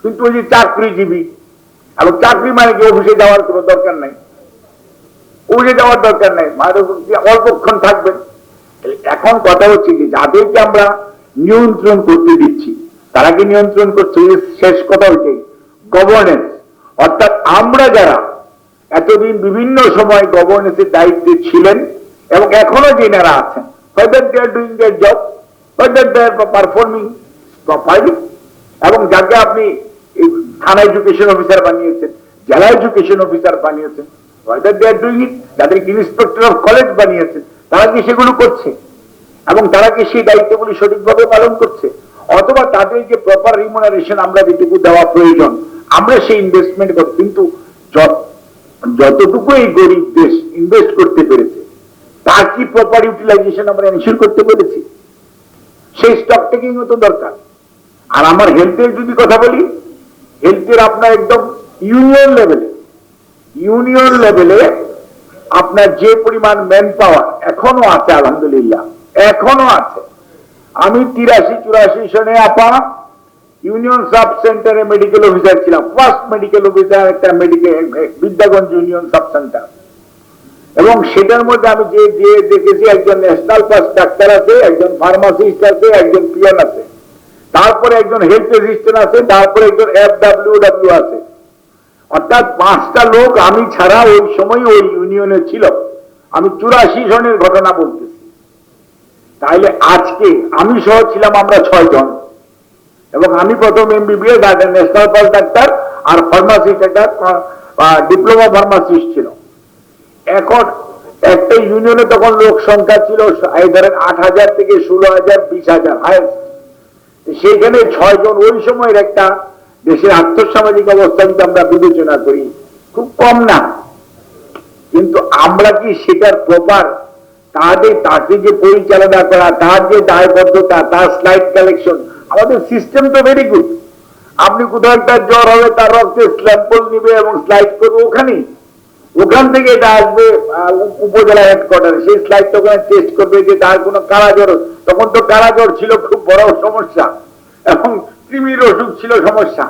কিন্তু ওই যে চাকরিজীবী, আর চাকরি মানে কি অফিসে যাওয়ার কোনো দরকার নাই, অফিসে যাওয়ার দরকার নাই, অল্পক্ষণ থাকবেন। এখন কথা হচ্ছে যে যাদেরকে আমরা নিয়ন্ত্রণ করতে দিচ্ছি তারা কি নিয়ন্ত্রণ করছে? শেষ কথা হচ্ছে গভর্নেন্স, অর্থাৎ আমরা যারা এতদিন বিভিন্ন সময় গভর্নেন্সের দায়িত্বে ছিলেন এবং এখনো যেনারা আছেন, whether they are doing their job, whether they are performing properly, এবং যাকে আপনি থানা এডুকেশন অফিসার বানিয়েছেন, জেলা এডুকেশন অফিসার বানিয়েছেন, whether they are doing it, যাদেরকে ইন্সপেক্টর অফ কলেজ বানিয়েছেন, তারা কি সেগুলো করছে এবং তারা কি সেই দায়িত্বগুলি সঠিকভাবে পালন করছে? অথবা তাদের যে প্রপার রিমুনারেশন আমরা যেটুকু দেওয়া প্রয়োজন আমরা সেই ইনভেস্টমেন্ট করি, কিন্তু যতটুকু এই গরিব দেশ ইনভেস্ট করতে পেরেছে তার কি প্রপার ইউটিলাইজেশন আমরা এনশিওর করতে পেরেছি? সেই স্টক টেকিং তো দরকার। আর আমার হেলথের যদি কথা বলি, হেলথের আপনার একদম ইউনিয়ন লেভেলে আপনার যে পরিমাণ ম্যান পাওয়ার এখনো আছে, আলহামদুলিল্লাহ এখনো আছে। আমি 83-84 সনে আপা ইউনিয়ন সাব সেন্টারে মেডিকেল অফিসার ছিলাম, ফার্স্ট মেডিকেল অফিসার একটা medical Bidyaganj union sub centre, এবং সেটার মধ্যে আমি যে দেখেছি একজন ন্যাশনাল পাস ডাক্তার আছে, একজন ফার্মাসিস্ট আছে, একজন পিয়ন আছে, তারপরে একজন হেলথ অ্যাসিস্ট্যান্ট আছে, তারপরে একজন FWW আছে, অর্থাৎ 5টা লোক আমি ছাড়া ওই সময় ওই ইউনিয়নে ছিল। আমি 84 সনের ঘটনা বলতেছি। তাইলে আজকে আমি সহ ছিলাম আমরা 6 জন, এবং আমি প্রথম MBBS ন্যাশনাল পাস ডাক্তার আর ফার্মাসিস্ট একটা ডিপ্লোমা ফার্মাসিস্ট ছিল। এখন একটা ইউনিয়নে তখন লোক সংখ্যা ছিল এই ধরেন 8,000 থেকে 16,000 20,000 হাইস্ট। সেইখানে 6 জন, ওই সময়ের একটা দেশের আর্থসামাজিক অবস্থা যদি আমরা বিবেচনা করি খুব কম না, কিন্তু আমরা কি সেটার প্রপার তাকে যে পরিচালনা করা, তার যে দায়বদ্ধতা, তার স্লাইড কালেকশন, আমাদের সিস্টেম তো ভেরি গুড। আপনি কোথাও একটা জ্বর হবে তার রক্তের স্ল্যাম্পল নিবে এবং স্লাইড করবে ওখান থেকে এটা আসবে উপজেলা হেডকোয়ার্টারে, সেই স্লাইডটা ওখানে টেস্ট করবে যে তার কোনো কালাজ্বর, তখন তো কালাজ্বর ছিল খুব বড় সমস্যা, এবং কৃমির অসুখ ছিল সমস্যা।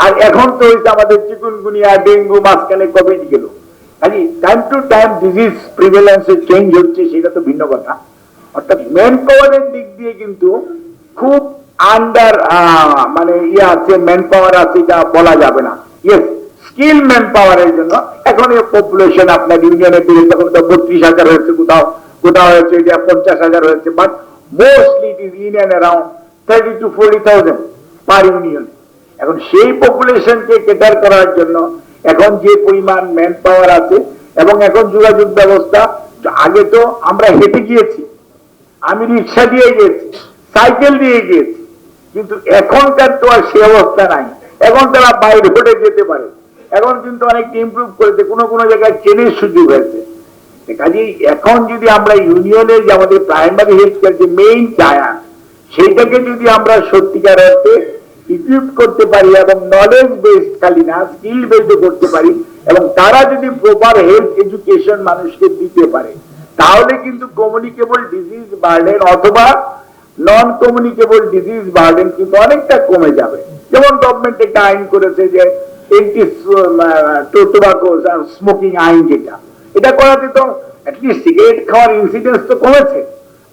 আর এখন তো হয়েছে আমাদের চিকুনগুনিয়া, ডেঙ্গু, মাঝখানে কোভিড গেল। খালি টাইম টু টাইম ডিজিজ প্রিভেলেন্সে চেঞ্জ হচ্ছে, সেটা তো ভিন্ন কথা। অর্থাৎ ম্যান পাওয়ারের দিক দিয়ে কিন্তু খুব আন্ডার মানে আছে, ম্যান পাওয়ার আছে, এটা বলা যাবে না। ইয়েস, স্কিল ম্যান পাওয়ারের জন্য এখন এই পপুলেশন আপনার ইউনিয়নে বেড়েছে, তখন তো 32,000 হয়েছে, কোথাও হয়েছে 50,000 হয়েছে, but mostly it is in and around 30 to 40,000 per union. এখন সেই পপুলেশনকে কেটার করার জন্য এখন যে পরিমাণ ম্যান পাওয়ার আছে, এবং এখন যোগাযোগ ব্যবস্থা, আগে তো আমরা হেঁটে গিয়েছি, আমি রিক্সা দিয়ে গিয়েছি, সাইকেল দিয়ে গিয়েছি, কিন্তু এখনকার তো আর সে অবস্থা নাই। এখন তারা বাই রোডে যেতে পারে, এখন কিন্তু অনেকটা ইমপ্রুভ করেছে, কোনো জায়গায় ট্রেনের সুযোগ হয়েছে। কাজেই এখন যদি আমরা ইউনিয়নের যে আমাদের প্রাইমারি হেলথ কেয়ার যে মেইন চায়া, সেইটাকে যদি আমরা সত্যিকার অর্থে ইকুইপ করতে পারি এবং নলেজ বেসড খালি না স্কিল বেসড করতে পারি, এবং তারা যদি প্রপার হেলথ এডুকেশন মানুষকে দিতে পারে, তাহলে কিন্তু কমিউনিকেবল ডিজিজ বার্ডেন অথবা নন কমিউনিকেবল ডিজিজ বার্ডেন কিন্তু অনেকটা কমে যাবে। যেমন গভর্নমেন্ট একটা আইন করেছে যে এন্টি টোবাকো স্মোকিং আইন, যেটা এটা করাতে তো অ্যাটলিস্ট সিগারেট খাওয়ার ইনসিডেন্স তো কমেছে,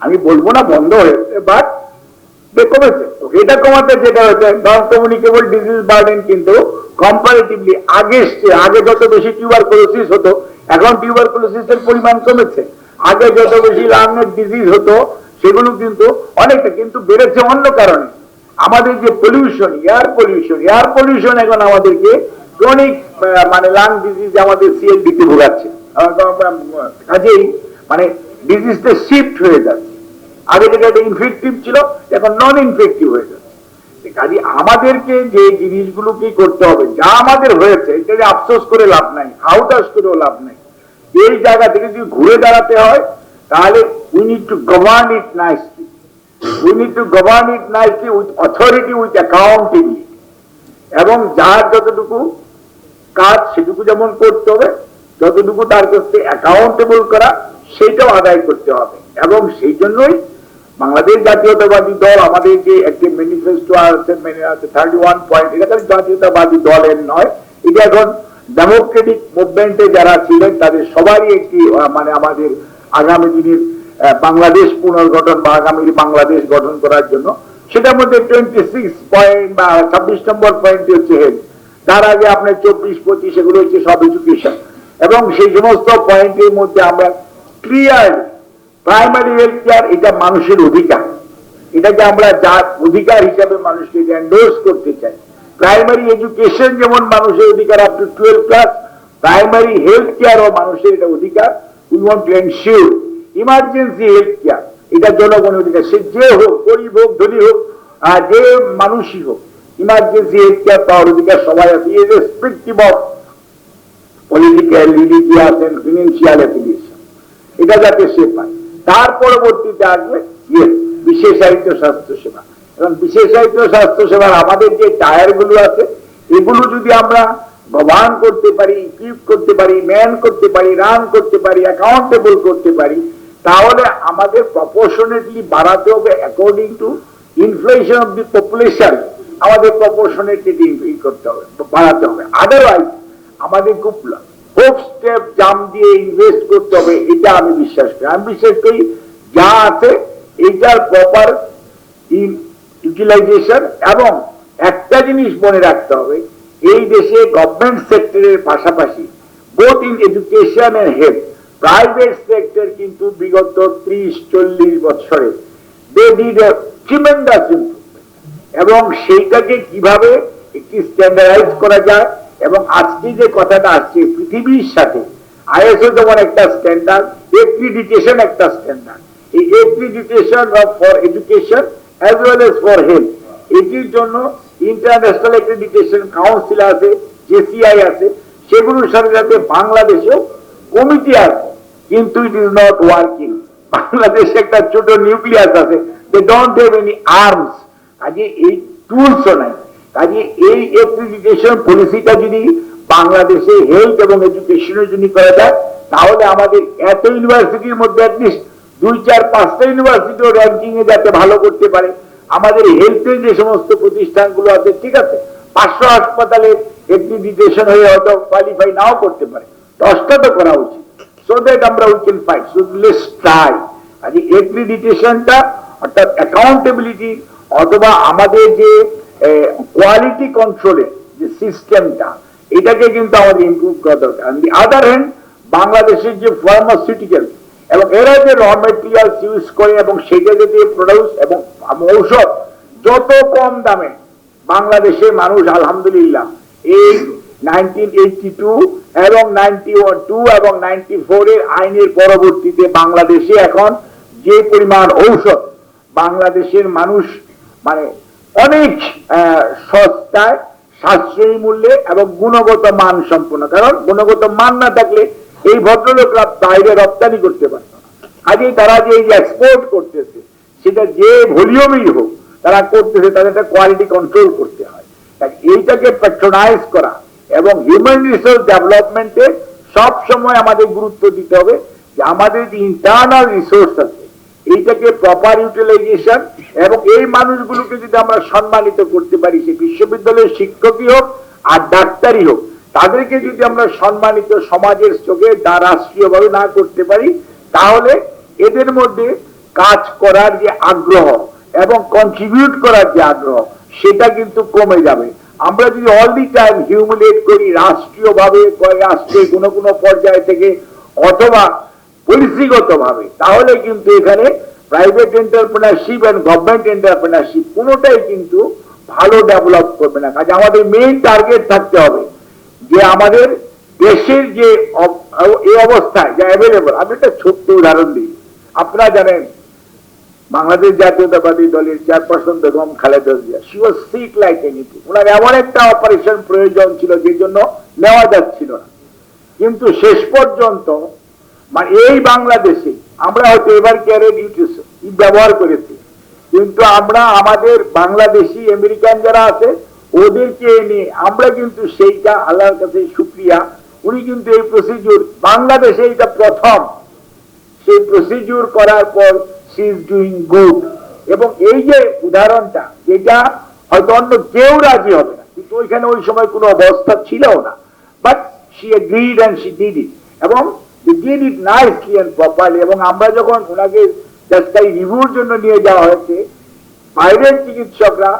আমি বলবো না বন্ধ হয়েছে, বাট কমেছে। এটা কমাতে যেটা হচ্ছে নন কমিউনিকেবল ডিজিজ বার্ডেন কিন্তু কম্পারেটিভলি আগে যত বেশি টিউবারকুলোসিস হতো, এখন টিউবারকুলোসিসের পরিমাণ কমেছে। আগে যত বেশি লাংয়ের ডিজিজ হতো সেগুলো কিন্তু অনেকটা কিন্তু বেড়েছে অন্য কারণে। আমাদের যে পলিউশন, এয়ার পলিউশন এখন আমাদেরকে ক্রনিক মানে লাং ডিজিজ আমাদের CLD-তে ভোগাচ্ছে। কাজেই মানে ডিজিজটা শিফট হয়ে যাচ্ছে, আগে যেটা একটা ইনফেক্টিভ ছিল এখন নন ইনফেক্টিভ হয়ে যাচ্ছে। কাজে আমাদেরকে যে জিনিসগুলো কি করতে হবে, যা আমাদের হয়েছে এটা যে আফসোস করে লাভ নাই, আউটাস করেও লাভ নাই। এই জায়গা থেকে যদি ঘুরে দাঁড়াতে হয় তাহলে we need to govern it nicely with authority, with accountability, এবং যার যতটুকু কাজ সেটুকু যেমন করতে হবে, যতটুকু তার কাছে অ্যাকাউন্টেবল করা সেটাও আদায় করতে হবে। এবং সেই জন্যই বাংলাদেশ জাতীয়তাবাদী দল আমাদের যে একটি ম্যানিফেস্টো আছে 31 পয়েন্ট, এটা খালি জাতীয়তাবাদী দলের নয়, এটা এখন ডেমোক্রেটিক মুভমেন্টে যারা ছিলেন তাদের সবারই একটি মানে আমাদের আগামী দিনের বাংলাদেশ পুনর্গঠন বা আগামী বাংলাদেশ গঠন করার জন্য, সেটার মধ্যে 26 পয়েন্ট বা 26 নম্বর পয়েন্ট হচ্ছে হেলথ, তার আগে আপনার 24, 25 এগুলো হচ্ছে সব এডুকেশন। এবং সেই সমস্ত পয়েন্টের মধ্যে আমরা ক্লিয়ার প্রাইমারি হেলথ কেয়ার এটা মানুষের অধিকার, এটাকে আমরা যার অধিকার হিসাবে মানুষকে এন্ডোর্স করতে চাই। প্রাইমারি এডুকেশন যেমন মানুষের অধিকার up to 12 class, primary health কেয়ারও মানুষের এটা অধিকার। We want to ensure emergency health care, এটা জনগণের অধিকার, সে যে হোক, গরিব হোক, ধনী হোক, যে মানুষই হোক, ইমার্জেন্সি হেলথ কেয়ার পাওয়ার অধিকার সবাই আছে, irrespective of political, religious and financial affiliation, এটা যাতে সে পায়। তার পরবর্তীতে আসবে বিশেষায়িত স্বাস্থ্য সেবা। এবং বিশেষায়িত স্বাস্থ্য সেবার আমাদের যে টায়ার গুলো আছে, এগুলো যদি আমরা গভর্ন করতে পারি, ইকুইপ করতে পারি, ম্যান করতে পারি, রান করতে পারি, অ্যাকাউন্টেবল করতে পারি, তাহলে আমাদের প্রপোর্শনেটলি বাড়াতে হবে according to inflation of the population, আমাদের প্রপোর্শনেটলি করতে হবে, বাড়াতে হবে। আদারওয়াইজ আমাদের খুব হোপ স্টেপ জাম দিয়ে ইনভেস্ট করতে হবে, এটা আমি বিশ্বাস করি। আমি বিশ্বাস করি যা আছে এইটার প্রপার ইউটিলাইজেশন। এবং একটা জিনিস মনে রাখতে হবে, এই দেশে গভর্নমেন্ট সেক্টরের পাশাপাশি both in education and health, private sector কিন্তু বিগত 30-40 বছরে they did a tremendous improvement. এবং সেইটাকে কিভাবে একটি স্ট্যান্ডার্ডাইজ করা যায়, এবং আজকে যে কথাটা আসছে পৃথিবীর সাথে আইএসও যেমন একটা স্ট্যান্ডার্ড, এক্রিডিটেশন একটা স্ট্যান্ডার্ড, এই accreditation for education as well as for health, এটির জন্য ইন্টারন্যাশনাল এক্রিডিটেশন কাউন্সিল আছে, জেসিআই আছে, সেগুলোর সাথে সাথে বাংলাদেশেও কমিটি আছে, কিন্তু ইট ইজ নট ওয়ার্কিং। বাংলাদেশে একটা ছোট নিউক্লিয়াস আছে, they don't have any arms, কাজে এই টুলসও নাই। কাজে এই এক্রিডিটেশন পলিসিটা যদি বাংলাদেশে হেলথ এবং এডুকেশনের জন্য করা যায়, তাহলে আমাদের এত ইউনিভার্সিটির মধ্যে অ্যাটলিস্ট 2-4-5টা ইউনিভার্সিটিও র্যাঙ্কিং এ যাতে ভালো করতে পারে। আমাদের হেলথের যে সমস্ত প্রতিষ্ঠানগুলো আছে, ঠিক আছে, 500 হাসপাতালে এক্রিডিটেশন হয়ে হয়তো কোয়ালিফাই নাও করতে পারে, 10টা তো করা উচিত, সো দ্যাট আমরা we can fight, so let's try. কাজে এক্রিডিটেশনটা অর্থাৎ অ্যাকাউন্টেবিলিটি অথবা আমাদের যে কোয়ালিটি কন্ট্রোলের যে সিস্টেমটা, এটাকে কিন্তু আমাদের ইমপ্রুভ করা দরকার। অন দি আদার হ্যান্ড, বাংলাদেশের যে ফার্মাসিউটিক্যাল এবং এরা যে র মেটেরিয়াল ইউজ করে এবং সেটা যদি প্রডিউস এবং ঔষধ যত কম দামে, বাংলাদেশের মানুষ আলহামদুলিল্লাহ এই 1982 এবং 92 এবং 94 এর আইনের পরবর্তীতে বাংলাদেশে এখন যে পরিমাণ ঔষধ বাংলাদেশের মানুষ মানে অনেক সস্তায়, সাশ্রয়ী মূল্যে এবং গুণগত মান সম্পন্ন, কারণ গুণগত মান না থাকলে এই ভদ্রলোকরা বাইরে রপ্তানি করতে পারত না। আজকে তারা যে এক্সপোর্ট করতেছে, সেটা যে ভলিউমেই হোক তারা করতেছে, তাদের একটা কোয়ালিটি কন্ট্রোল করতে হয়। এইটাকে প্যাট্রোনাইজ করা এবং হিউম্যান রিসোর্স ডেভেলপমেন্টে সব সময় আমাদের গুরুত্ব দিতে হবে যে আমাদের যে ইন্টারনাল রিসোর্স আছে এইটাকে প্রপার ইউটিলাইজেশন, এবং এই মানুষগুলোকে যদি আমরা সম্মানিত করতে পারি, সে বিশ্ববিদ্যালয়ের শিক্ষকই হোক আর ডাক্তারই হোক, তাদেরকে যদি আমরা সম্মানিত সমাজের চোখে রাষ্ট্রীয়ভাবে না করতে পারি, তাহলে এদের মধ্যে কাজ করার যে আগ্রহ এবং কন্ট্রিবিউট করার যে আগ্রহ, সেটা কিন্তু কমে যাবে। আমরা যদি অল দি টাইম হিউমিলেট করি রাষ্ট্রীয়ভাবে, রাষ্ট্রের কোনো কোনো পর্যায় থেকে অথবা পলিসিগত ভাবে, তাহলে কিন্তু এখানে private entrepreneurship and government entrepreneurship কোনোটাই কিন্তু ভালো ডেভেলপ করবে না। কাজে আমাদের মেইন টার্গেট থাকতে হবে যে আমাদের দেশের যে এই অবস্থায় যা অ্যাভেলেবল। আমি একটা ছোট্ট উদাহরণ দিই, আপনারা জানেন বাংলাদেশ জাতীয়তাবাদী দলের chairperson Begum Khaleda Zia, she was sick like anything. ওনার এমন একটা অপারেশন প্রয়োজন ছিল যে জন্য নেওয়া যাচ্ছিল না, কিন্তু শেষ পর্যন্ত মানে এই বাংলাদেশে আমরা হয়তো এবার কেয়ারের ব্যবহার করেছি, কিন্তু আমরা আমাদের বাংলাদেশি আমেরিকান যারা আছে ওদেরকে এনে আমরা কিন্তু সেইটা আল্লাহর কাছে শুকরিয়া, উনি কিন্তু এই প্রসিডিউর বাংলাদেশে এটা প্রথম সেই প্রসিডিউর করার পর শি ইজ ডুইং গুড। এবং এই যে উদাহরণটা, যেটা হয়তো অন্য কেউ রাজি হবে না, কিন্তু ওইখানে ওই সময় কোনো অবস্থা ছিল না, but she agreed and she did it, এবং did it nicely and properly. এবং আমরা যখন ওনাকে জাস্ট তাই রিভিউর জন্য নিয়ে যাওয়া হয়েছে, বাইরের চিকিৎসকরা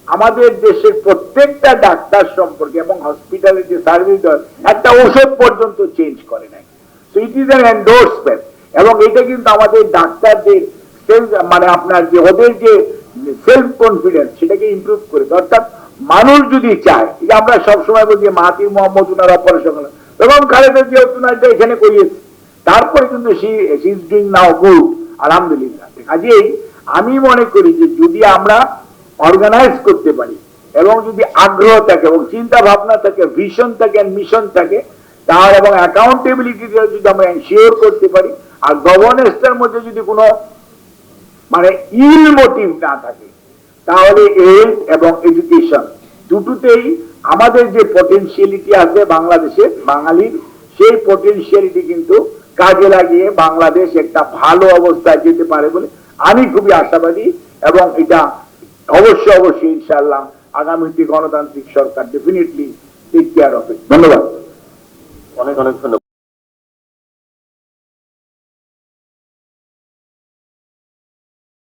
আমাদের দেশের প্রত্যেকটা ডাক্তার সম্পর্কে এবং হসপিটালের যে সার্ভিস একটা ওষুধ পর্যন্ত চেঞ্জ করে নাই। So it is an endorsement. এবং এটা কিন্তু আমাদের ডাক্তারদের মানে আপনার যে ওদের যে সেলফ কনফিডেন্স সেটাকে ইমপ্রুভ করে। অর্থাৎ মানুষ যদি চায়, যে আমরা সবসময় বলি মাহাতির মোহাম্মদ উনার অপারেশন হলো এবং খালেদা জিয়া উনারটা এখানে করিয়েছে, তারপরে কিন্তু she is doing now good, আলহামদুলিল্লাহ। কাজেই আমি মনে করি যে যদি আমরা অর্গানাইজ করতে পারি এবং যদি আগ্রহ থাকে এবং চিন্তা ভাবনা থাকে, ভিশন থাকে, মিশন থাকে, তার এবং অ্যাকাউন্টেবিলিটি যদি আমরা এনশিওর করতে পারি, আর গভর্নেন্সটার মধ্যে যদি কোনো মানে ইল মোটিভ না থাকে, তাহলে হেলথ এবং এডুকেশন দুটোতেই আমাদের যে পটেনশিয়ালিটি আছে বাংলাদেশে বাঙালির, সেই পটেনশিয়ালিটি কিন্তু কাজে লাগিয়ে বাংলাদেশ একটা ভালো অবস্থায় যেতে পারে বলে আমি খুবই আশাবাদী। এবং এটা অবশ্যই ইনশাআল্লাহ আগামীতে গণতান্ত্রিক সরকার definitely take care of it. ধন্যবাদ। অনেক অনেক ধন্যবাদ।